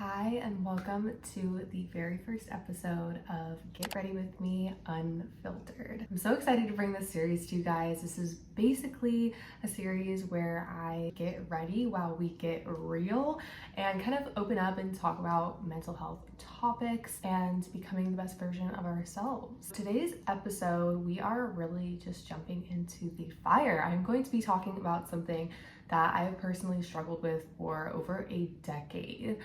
Hi, and welcome to the very first episode of Get Ready With Me Unfiltered. I'm so excited to bring this series to you guys. This is basically a series where I get ready while we get real and kind of open up and talk about mental health topics and becoming the best version of ourselves. Today's episode, we are really just jumping into the fire. I'm going to be talking about something that I have personally struggled with for over a decade.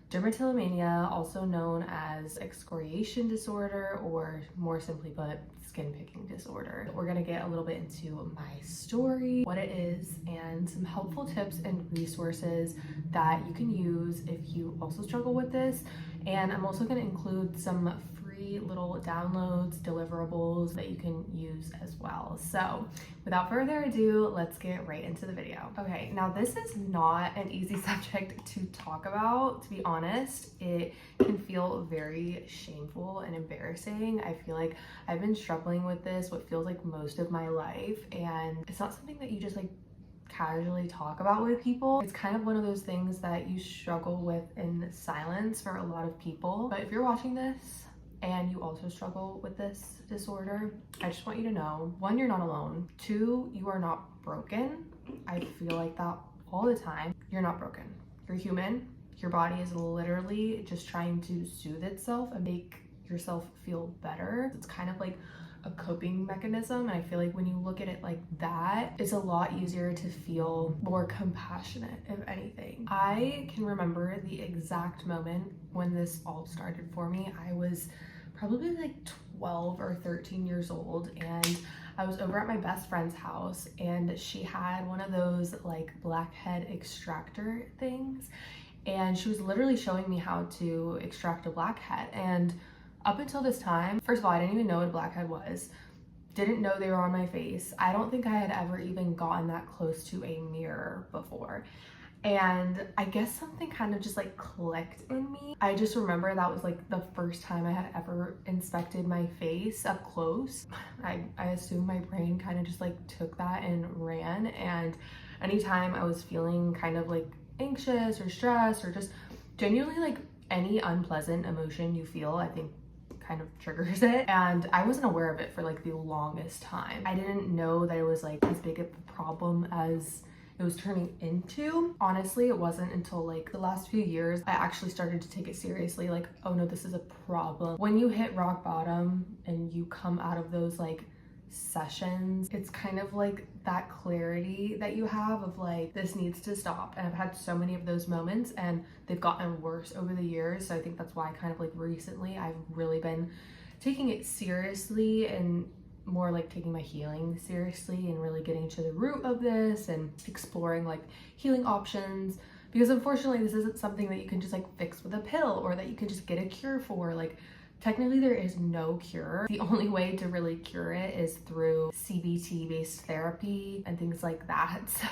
Dermatillomania, also known as excoriation disorder, or more simply put, skin picking disorder. We're gonna get a little bit into my story, what it is, and some helpful tips and resources that you can use if you also struggle with this. And I'm also gonna include some free little downloads, deliverables that you can use as well. So without further ado, let's get right into the video. Okay, now this is not an easy subject to talk about, to be honest. It can feel very shameful and embarrassing. I feel like I've been struggling with this what feels like most of my life, and it's not something that you just like casually talk about with people. It's kind of one of those things that you struggle with in silence for a lot of people. But if you're watching this and you also struggle with this disorder, I just want you to know, one, you're not alone. Two, you are not broken. I feel like that all the time. You're not broken. You're human. Your body is literally just trying to soothe itself and make yourself feel better. It's kind of like a coping mechanism, and I feel like when you look at it like that, it's a lot easier to feel more compassionate, if anything. I can remember the exact moment when this all started for me. I was probably like 12 or 13 years old, and I was over at my best friend's house, and she had one of those like blackhead extractor things, and she was literally showing me how to extract a blackhead. And up until this time, first of all, I didn't even know what a blackhead was. Didn't know they were on my face. I don't think I had ever even gotten that close to a mirror before. And I guess something kind of just like clicked in me. I just remember that was like the first time I had ever inspected my face up close. I assume my brain kind of just like took that and ran. And anytime I was feeling kind of like anxious or stressed or just genuinely like any unpleasant emotion you feel, I think kind of triggers it. And I wasn't aware of it for like the longest time. I didn't know that it was like as big of a problem as it was turning into. Honestly, it wasn't until like the last few years I actually started to take it seriously, like, oh no, this is a problem. When you hit rock bottom and you come out of those like sessions, it's kind of like that clarity that you have of like, this needs to stop. And I've had so many of those moments, and they've gotten worse over the years. So I think that's why kind of like recently I've really been taking it seriously, and more like taking my healing seriously and really getting to the root of this and exploring like healing options, because unfortunately this isn't something that you can just like fix with a pill or that you can just get a cure for. Like, technically there is no cure. The only way to really cure it is through CBT based therapy and things like that. So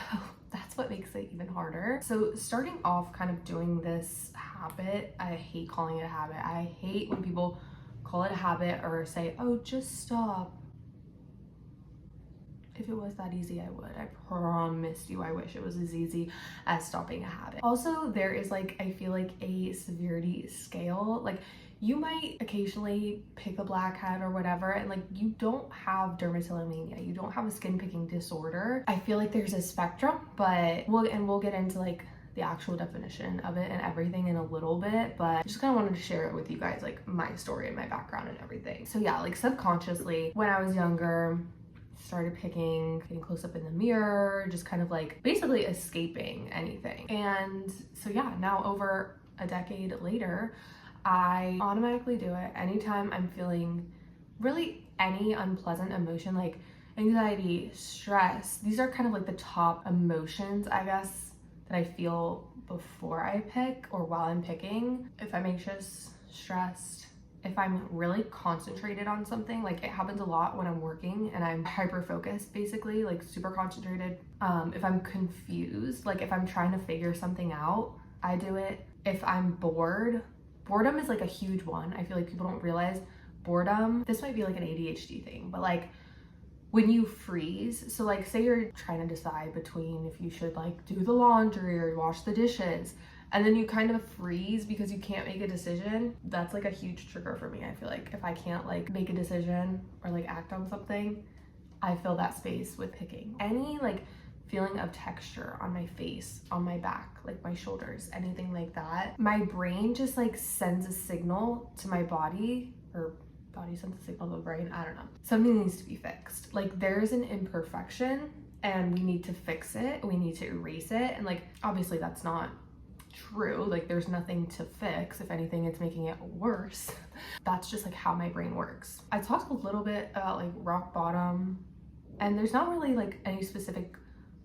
that's what makes it even harder. So starting off kind of doing this habit, I hate calling it a habit. I hate when people call it a habit or say, oh, just stop. If it was that easy, I would. I promise you, I wish it was as easy as stopping a habit. Also, there is like, I feel like a severity scale. Like, you might occasionally pick a blackhead or whatever, and like, you don't have dermatillomania, you don't have a skin picking disorder. I feel like there's a spectrum, but we'll get into like the actual definition of it and everything in a little bit, but I just kind of wanted to share it with you guys, like my story and my background and everything. So yeah, like subconsciously, when I was younger, started picking, getting close up in the mirror, just kind of like basically escaping anything. And so yeah, now over a decade later, I automatically do it anytime I'm feeling really any unpleasant emotion, like anxiety, stress. These are kind of like the top emotions, I guess, that I feel before I pick or while I'm picking. If I'm anxious, stressed, if I'm really concentrated on something, like it happens a lot when I'm working and I'm hyper focused, basically like super concentrated. If I'm confused, like if I'm trying to figure something out, I do it. If I'm bored, boredom is like a huge one. I feel like people don't realize boredom. This might be like an ADHD thing, but like when you freeze, so like say you're trying to decide between if you should like do the laundry or wash the dishes, and then you kind of freeze because you can't make a decision. That's like a huge trigger for me. I feel like if I can't like make a decision or like act on something, I fill that space with picking. Any like feeling of texture on my face, on my back, like my shoulders, anything like that, my brain just like sends a signal to my body, or body sends a signal to the brain, I don't know. Something needs to be fixed. Like there's an imperfection and we need to fix it, we need to erase it. And like, obviously that's not true. Like there's nothing to fix. If anything, it's making it worse. That's just like how my brain works. I talked a little bit about like rock bottom, and there's not really like any specific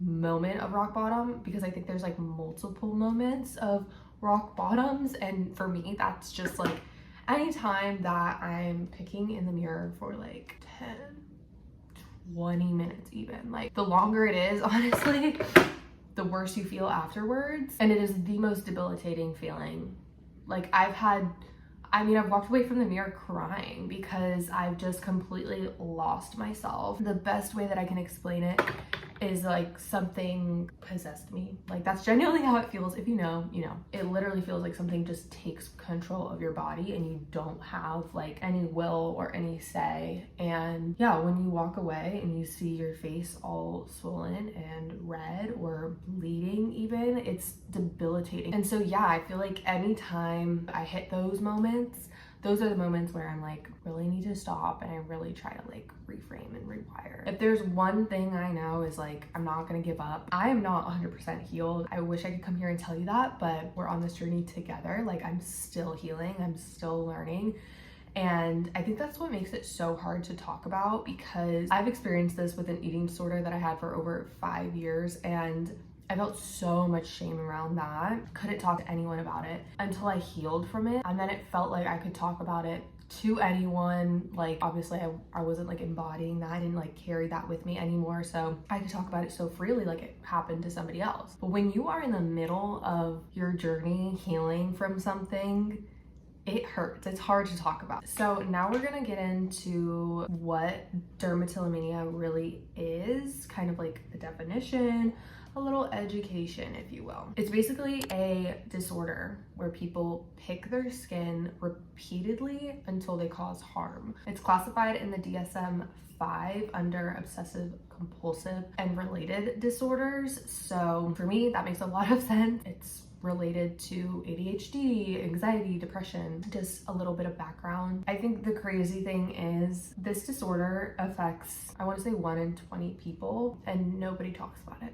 moment of rock bottom because I think there's like multiple moments of rock bottoms. And for me, that's just like anytime that I'm picking in the mirror for like 10, 20 minutes even. Like the longer it is, honestly, the worse you feel afterwards. And it is the most debilitating feeling. Like I've walked away from the mirror crying because I've just completely lost myself. The best way that I can explain it is like something possessed me. Like that's genuinely how it feels. If you know, you know. It literally feels like something just takes control of your body and you don't have like any will or any say. And yeah, when you walk away and you see your face all swollen and red or bleeding even, it's debilitating. And so yeah, I feel like anytime I hit those moments, those are the moments where I'm like, really need to stop, and I really try to like reframe and rewire. If there's one thing I know is like, I'm not gonna give up. I am not 100% healed. I wish I could come here and tell you that, but we're on this journey together. Like I'm still healing, I'm still learning. And I think that's what makes it so hard to talk about, because I've experienced this with an eating disorder that I had for over 5 years, and I felt so much shame around that. Couldn't talk to anyone about it until I healed from it. And then it felt like I could talk about it to anyone. Like obviously I wasn't like embodying that. I didn't like carry that with me anymore. So I could talk about it so freely like it happened to somebody else. But when you are in the middle of your journey healing from something, it hurts. It's hard to talk about. So now we're gonna get into what dermatillomania really is, kind of like the definition, a little education, if you will. It's basically a disorder where people pick their skin repeatedly until they cause harm. It's classified in the DSM-5 under obsessive compulsive and related disorders. So for me, that makes a lot of sense. It's related to ADHD, anxiety, depression. Just a little bit of background. I think the crazy thing is this disorder affects, I want to say 1 in 20 people, and nobody talks about it.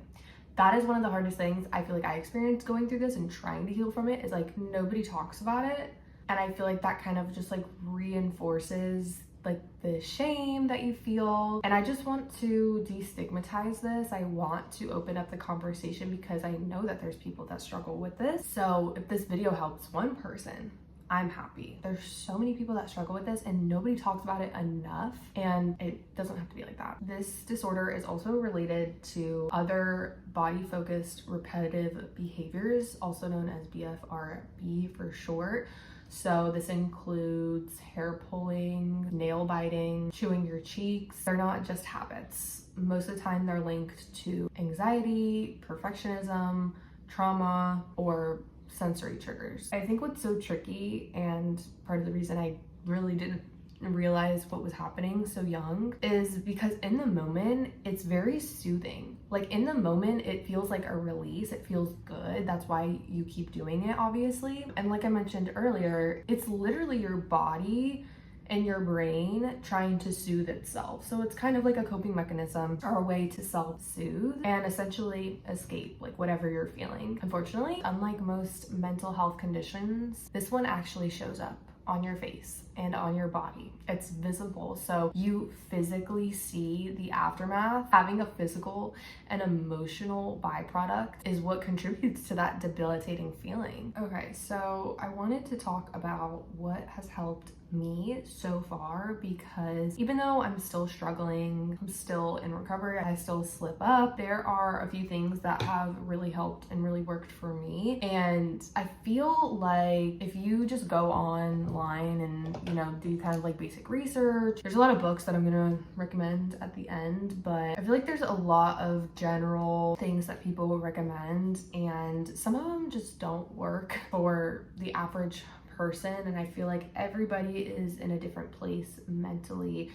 That is one of the hardest things I feel like I experienced going through this and trying to heal from it, is like nobody talks about it. And I feel like that kind of just like reinforces like the shame that you feel. And I just want to destigmatize this. I want to open up the conversation because I know that there's people that struggle with this. So if this video helps one person, I'm happy. There's so many people that struggle with this and nobody talks about it enough, and it doesn't have to be like that. This disorder is also related to other body-focused repetitive behaviors, also known as BFRB for short. So this includes hair pulling, nail biting, chewing your cheeks. They're not just habits. Most of the time they're linked to anxiety, perfectionism, trauma, or sensory triggers. I think what's so tricky, and part of the reason I really didn't realize what was happening so young, is because in the moment it's very soothing. Like in the moment it feels like a release, it feels good. That's why you keep doing it, obviously. And like I mentioned earlier, it's literally your body and your brain trying to soothe itself. So it's kind of like a coping mechanism or a way to self-soothe and essentially escape like whatever you're feeling. Unfortunately, unlike most mental health conditions, this one actually shows up on your face and on your body. It's visible, so you physically see the aftermath. Having a physical and emotional byproduct is what contributes to that debilitating feeling. Okay, so I wanted to talk about what has helped me so far, because even though I'm still struggling, I'm still in recovery, I still slip up, there are a few things that have really helped and really worked for me. And I feel like if you just go online offline and, you know, do kind of like basic research. There's a lot of books that I'm gonna recommend at the end, but I feel like there's a lot of general things that people will recommend, and some of them just don't work for the average person. And I feel like everybody is in a different place mentally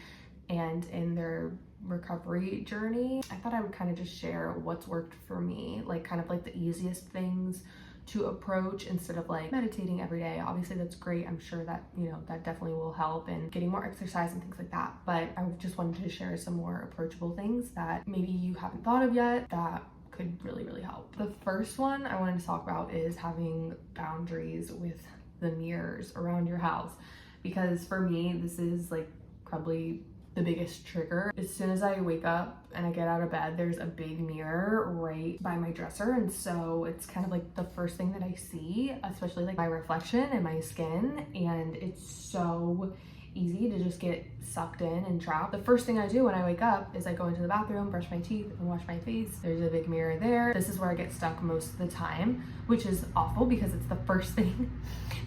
and in their recovery journey. I thought I would kind of just share what's worked for me, like kind of like the easiest things to approach instead of like meditating every day. Obviously that's great. I'm sure that, you know, that definitely will help, and getting more exercise and things like that. But I just wanted to share some more approachable things that maybe you haven't thought of yet that could really help. The first one I wanted to talk about is having boundaries with the mirrors around your house, because for me, this is like probably the biggest trigger. As soon as I wake up and I get out of bed, there's a big mirror right by my dresser, and so it's kind of like the first thing that I see, especially like my reflection and my skin, and it's so easy to just get sucked in and trapped. The first thing I do when I wake up is I go into the bathroom, brush my teeth, and wash my face. There's a big mirror there. This is where I get stuck most of the time, which is awful because it's the first thing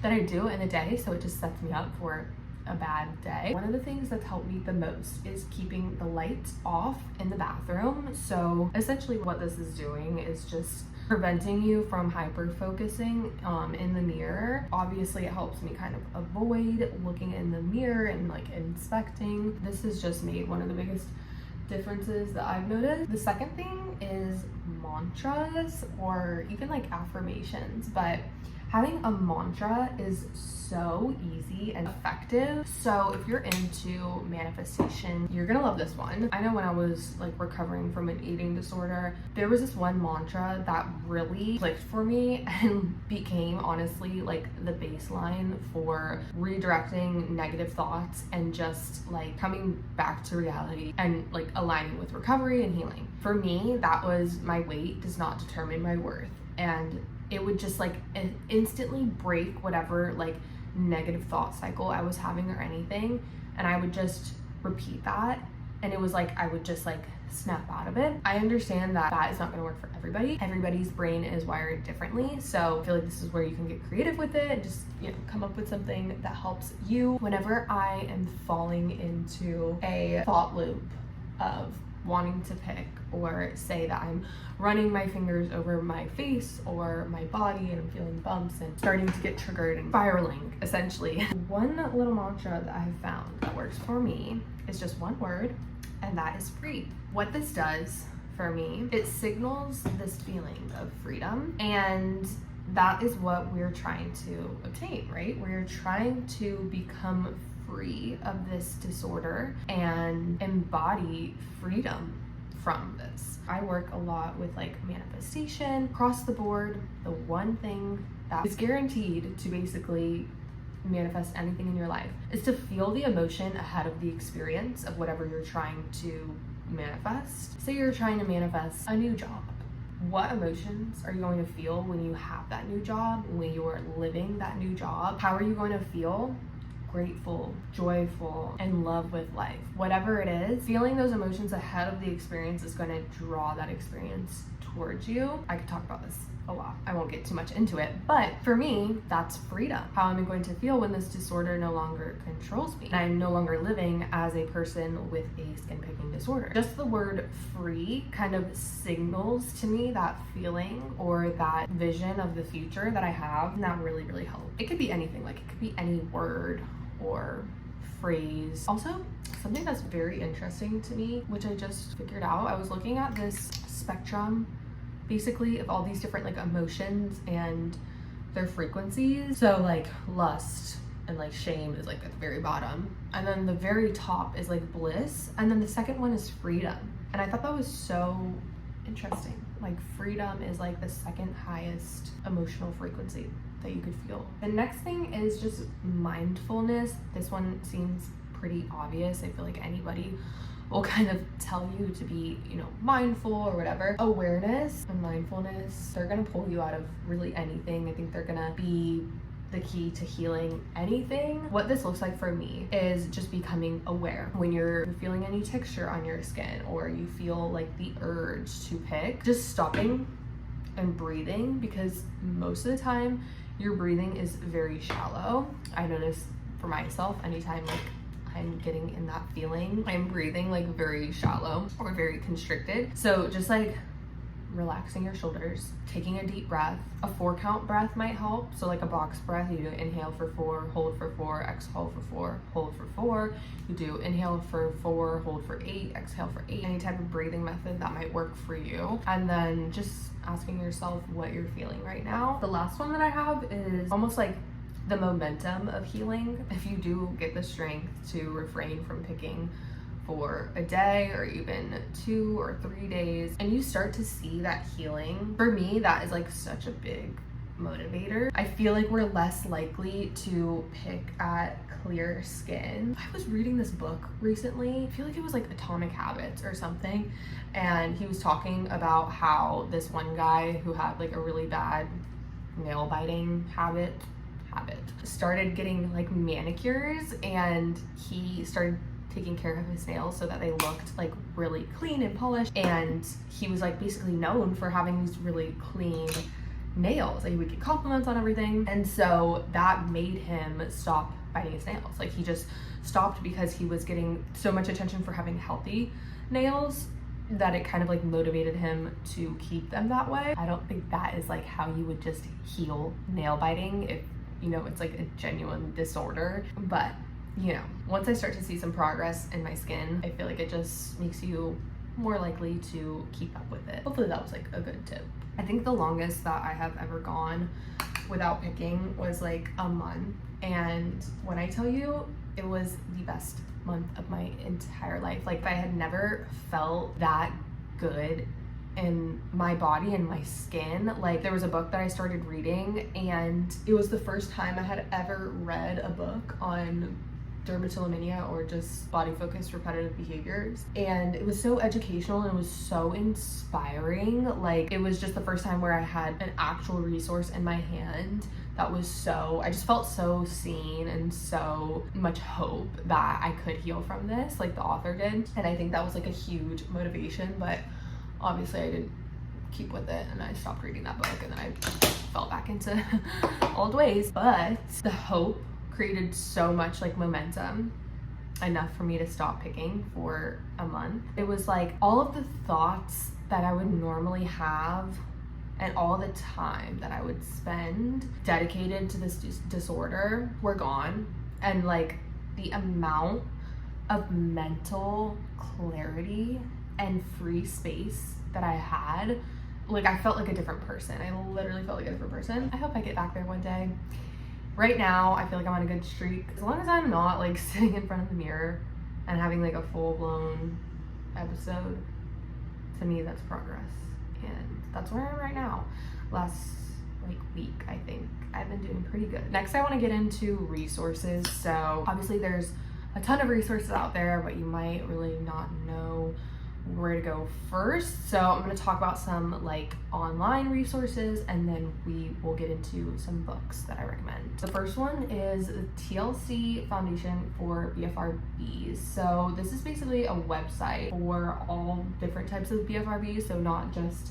that I do in the day, so it just sets me up for a bad day. One of the things that's helped me the most is keeping the lights off in the bathroom. So essentially what this is doing is just preventing you from hyper focusing in the mirror. Obviously it helps me kind of avoid looking in the mirror and like inspecting. This has just made one of the biggest differences that I've noticed. The second thing is mantras or even like affirmations, but having a mantra is so easy and effective. So if you're into manifestation, you're gonna love this one. I know when I was like recovering from an eating disorder, there was this one mantra that really clicked for me and became honestly like the baseline for redirecting negative thoughts and just like coming back to reality and like aligning with recovery and healing. For me, that was my weight does not determine my worth. And it would just like instantly break whatever like negative thought cycle I was having or anything. And I would just repeat that. And it was like, I would just like snap out of it. I understand that that is not gonna work for everybody. Everybody's brain is wired differently. So I feel like this is where you can get creative with it and just, you know, come up with something that helps you. Whenever I am falling into a thought loop of wanting to pick or say that I'm running my fingers over my face or my body and I'm feeling bumps and starting to get triggered and spiraling, essentially. One little mantra that I've found that works for me is just one word, and that is free. What this does for me, it signals this feeling of freedom, and that is what we're trying to obtain, right? We're trying to become free of this disorder and embody freedom from this. I work a lot with like manifestation across the board. The one thing that is guaranteed to basically manifest anything in your life is to feel the emotion ahead of the experience of whatever you're trying to manifest. Say you're trying to manifest a new job. What emotions are you going to feel when you have that new job, when you are living that new job? How are you going to feel? Grateful, joyful, in love with life. Whatever it is, feeling those emotions ahead of the experience is going to draw that experience towards you. I could talk about this a lot. I won't get too much into it, but for me, that's freedom. How am I going to feel when this disorder no longer controls me? And I'm no longer living as a person with a skin picking disorder. Just the word free kind of signals to me that feeling or that vision of the future that I have, and that really helps. It could be anything, like it could be any word or phrase. Also, something that's very interesting to me, which I just figured out, I was looking at this spectrum basically of all these different like emotions and their frequencies. So like lust and like shame is like at the very bottom, and then the very top is like bliss, and then the second one is freedom. And I thought that was so interesting. Like freedom is like the second highest emotional frequency that you could feel. The next thing is just mindfulness. This one seems pretty obvious. I feel like anybody will kind of tell you to be, you know, mindful or whatever. Awareness and mindfulness, they're gonna pull you out of really anything. I think they're gonna be the key to healing anything. What this looks like for me is just becoming aware. When you're feeling any texture on your skin or you feel like the urge to pick, just stopping and breathing, because most of the time your breathing is very shallow. I notice for myself, anytime like I'm getting in that feeling, I'm breathing like very shallow or very constricted. So just like relaxing your shoulders, taking a deep breath. A 4-count breath might help. So like a box breath, you do inhale for 4, hold for 4, exhale for 4, hold for 4. You do inhale for 4, hold for 8, exhale for 8. Any type of breathing method that might work for you. And then just asking yourself what you're feeling right now. The last one that I have is almost like the momentum of healing. If you do get the strength to refrain from picking for a day or even 2 or 3 days, and you start to see that healing, for me, that is like such a big motivator. I feel like we're less likely to pick at clear skin. I was reading this book recently, I feel like it was like Atomic Habits or something, and he was talking about how this one guy who had like a really bad nail biting habit started getting like manicures, and he started taking care of his nails so that they looked like really clean and polished, and he was like basically known for having these really clean nails. Like he would get compliments on everything, and so that made him stop biting his nails. Like he just stopped because he was getting so much attention for having healthy nails that it kind of like motivated him to keep them that way. I don't think that is like how you would just heal nail biting if you know it's like a genuine disorder. But you know, once I start to see some progress in my skin, I feel like it just makes you more likely to keep up with it. Hopefully that was like a good tip. I think the longest that I have ever gone without picking was like a month. And when I tell you, it was the best month of my entire life. Like I had never felt that good in my body and my skin. Like there was a book that I started reading, and it was the first time I had ever read a book on dermatillomania or just body focused repetitive behaviors, and it was so educational and it was so inspiring. Like it was just the first time where I had an actual resource in my hand that was so, I just felt so seen and so much hope that I could heal from this, like the author did. And I think that was like a huge motivation, but obviously I didn't keep with it, and I stopped reading that book, and then I fell back into old ways. But the hope created so much like momentum, enough for me to stop picking for a month. It was like all of the thoughts that I would normally have and all the time that I would spend dedicated to this disorder were gone. And like the amount of mental clarity and free space that I had, like I felt like a different person. I literally felt like a different person. I hope I get back there one day. Right now, I feel like I'm on a good streak. As long as I'm not like sitting in front of the mirror and having like a full-blown episode, to me that's progress. And that's where I am right now. Last like week, I think I've been doing pretty good. Next, I want to get into resources. So obviously there's a ton of resources out there, but you might really not know where to go first. So I'm going to talk about some like online resources, and then we will get into some books that I recommend. The first one is the TLC Foundation for BFRBs. So this is basically a website for all different types of BFRBs, so not just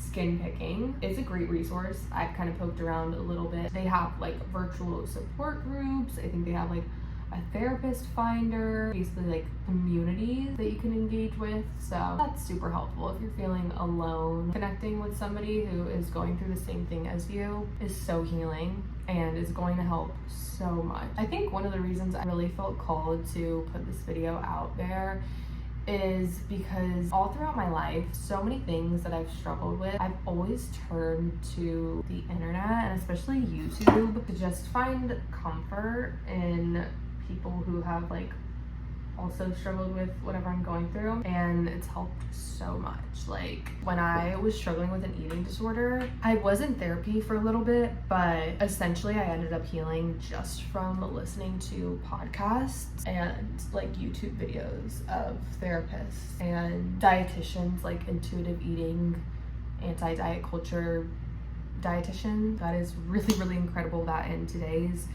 skin picking. It's a great resource. I've kind of poked around a little bit. They have like virtual support groups. I think they have like a therapist finder, basically like communities that you can engage with. So that's super helpful if you're feeling alone. Connecting with somebody who is going through the same thing as you is so healing and is going to help so much. I think one of the reasons I really felt called to put this video out there is because all throughout my life, so many things that I've struggled with, I've always turned to the internet and especially YouTube to just find comfort in people who have like also struggled with whatever I'm going through, and it's helped so much. Like when I was struggling with an eating disorder, I was in therapy for a little bit, but essentially I ended up healing just from listening to podcasts and like YouTube videos of therapists and dietitians, like intuitive eating, anti-diet culture dietitian. That is really, really incredible that in today's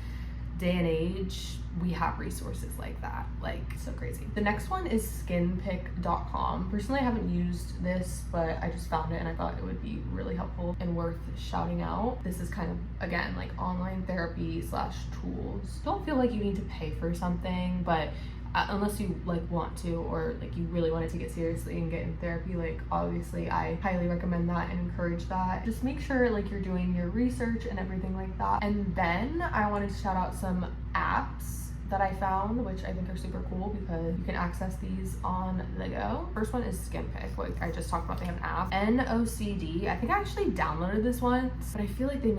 day and age, we have resources like that, like so crazy. The next one is skinpick.com. Personally, I haven't used this, but I just found it and I thought it would be really helpful and worth shouting out. This is kind of, again, like online therapy / tools. Don't feel like you need to pay for something, but unless you like want to, or like you really want to take it seriously and get in therapy, like obviously I highly recommend that and encourage that. Just make sure like you're doing your research and everything like that. And then I wanted to shout out some apps that I found, which I think are super cool because you can access these on the go. First one is SkinPick, like I just talked about. They have an app. NOCD, I think I actually downloaded this once, but I feel like they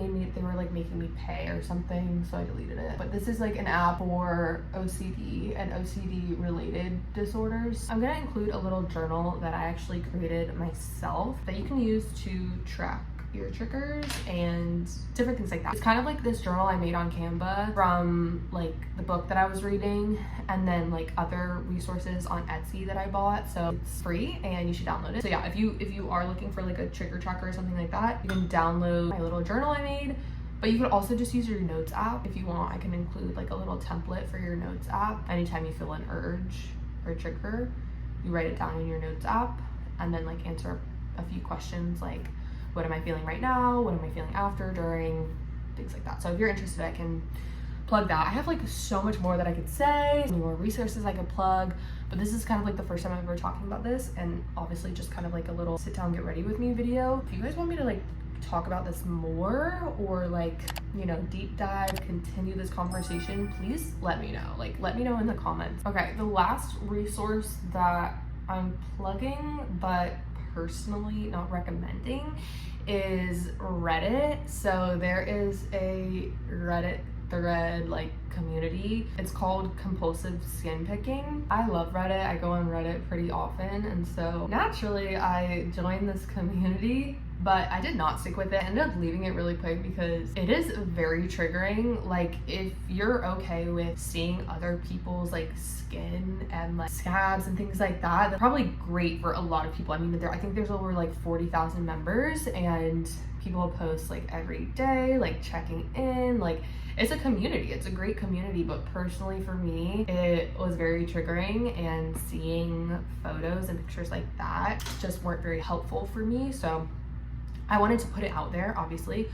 were like making me pay or something, so I deleted it. But this is like an app for OCD and OCD related disorders. I'm gonna include a little journal that I actually created myself that you can use to track your triggers and different things like that. It's kind of like this journal I made on Canva from like the book that I was reading, and then like other resources on Etsy that I bought. So it's free and you should download it. So yeah, if you are looking for like a trigger tracker or something like that, you can download my little journal I made. But you could also just use your notes app if you want. I can include like a little template for your notes app. Anytime you feel an urge or trigger, you write it down in your notes app and then like answer a few questions like, what am I feeling right now? What am I feeling after, during, things like that. So if you're interested, I can plug that. I have like so much more that I could say, more resources I could plug, but this is kind of like the first time I'm ever talking about this, and obviously just kind of like a little sit down, get ready with me video. If you guys want me to like talk about this more, or like, you know, deep dive, continue this conversation, please let me know. Like, let me know in the comments. Okay, the last resource that I'm plugging, but personally not recommending, is Reddit. So there is a Reddit thread like community. It's called compulsive skin picking. I love Reddit. I go on Reddit pretty often, and so naturally I joined this community, but I did not stick with it. I ended up leaving it really quick because it is very triggering. Like, if you're okay with seeing other people's like skin and like scabs and things like that, they're probably great for a lot of people. I mean, I think there's over like 40,000 members, and people post like every day, like checking in. Like, it's a community, it's a great community, but personally for me, it was very triggering, and seeing photos and pictures like that just weren't very helpful for me. So I wanted to put it out there. Obviously,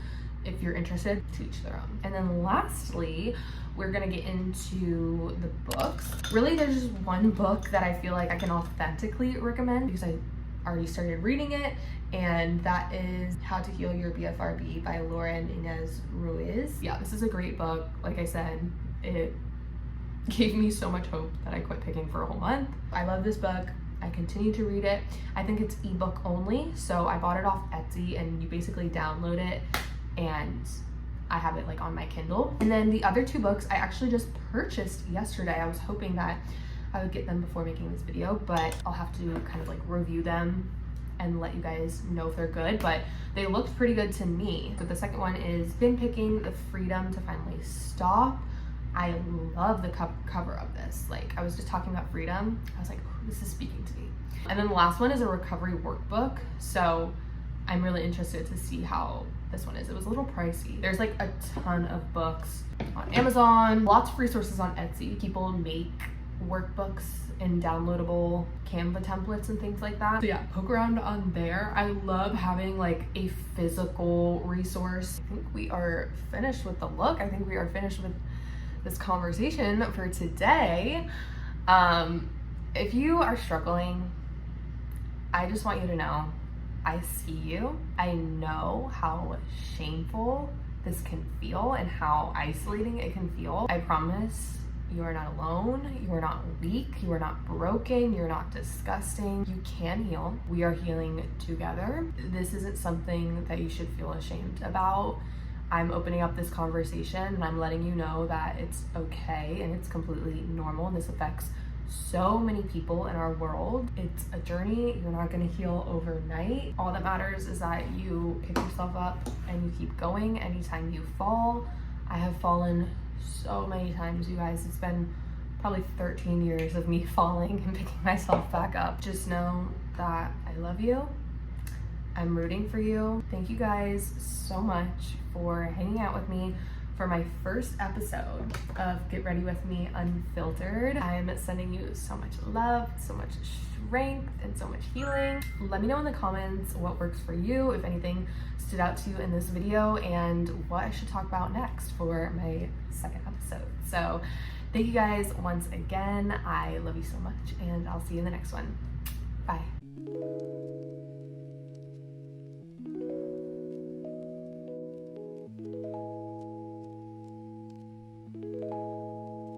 if you're interested, to each their own. And then lastly, we're gonna get into the books. Really, there's just one book that I feel like I can authentically recommend because I already started reading it, and that is How to Heal Your BFRB by Lauren Inez Ruiz. Yeah, this is a great book. Like I said, it gave me so much hope that I quit picking for a whole month. I love this book. I continue to read it. I think it's ebook only, so I bought it off Etsy, and you basically download it, and I have it like on my Kindle. And then the other two books I actually just purchased yesterday. I was hoping that I would get them before making this video, but I'll have to kind of like review them and let you guys know if they're good, but they looked pretty good to me. So the second one is Skin Picking: The Freedom to Finally Stop. I love the cover of this. Like, I was just talking about freedom. I was like, oh, this is speaking to me. And then the last one is a recovery workbook. So I'm really interested to see how this one is. It was a little pricey. There's like a ton of books on Amazon, lots of resources on Etsy. People make workbooks and downloadable Canva templates and things like that. So yeah, poke around on there. I love having like a physical resource. I think we are finished with the look. I think we are finished with this conversation for today. If you are struggling, I just want you to know I see you. I know how shameful this can feel and how isolating it can feel. I promise you are not alone. You are not weak. You are not broken. You're not disgusting. You can heal. We are healing together. This isn't something that you should feel ashamed about. I'm opening up this conversation and I'm letting you know that it's okay and it's completely normal. This affects so many people in our world. It's a journey. You're not going to heal overnight. All that matters is that you pick yourself up and you keep going anytime you fall. I have fallen so many times, you guys. It's been probably 13 years of me falling and picking myself back up. Just know that I love you. I'm rooting for you. Thank you guys so much for hanging out with me for my first episode of Get Ready With Me Unfiltered. I'm sending you so much love, so much strength, and so much healing. Let me know in the comments what works for you, if anything stood out to you in this video, and what I should talk about next for my second episode. So thank you guys once again. I love you so much, and I'll see you in the next one. Bye.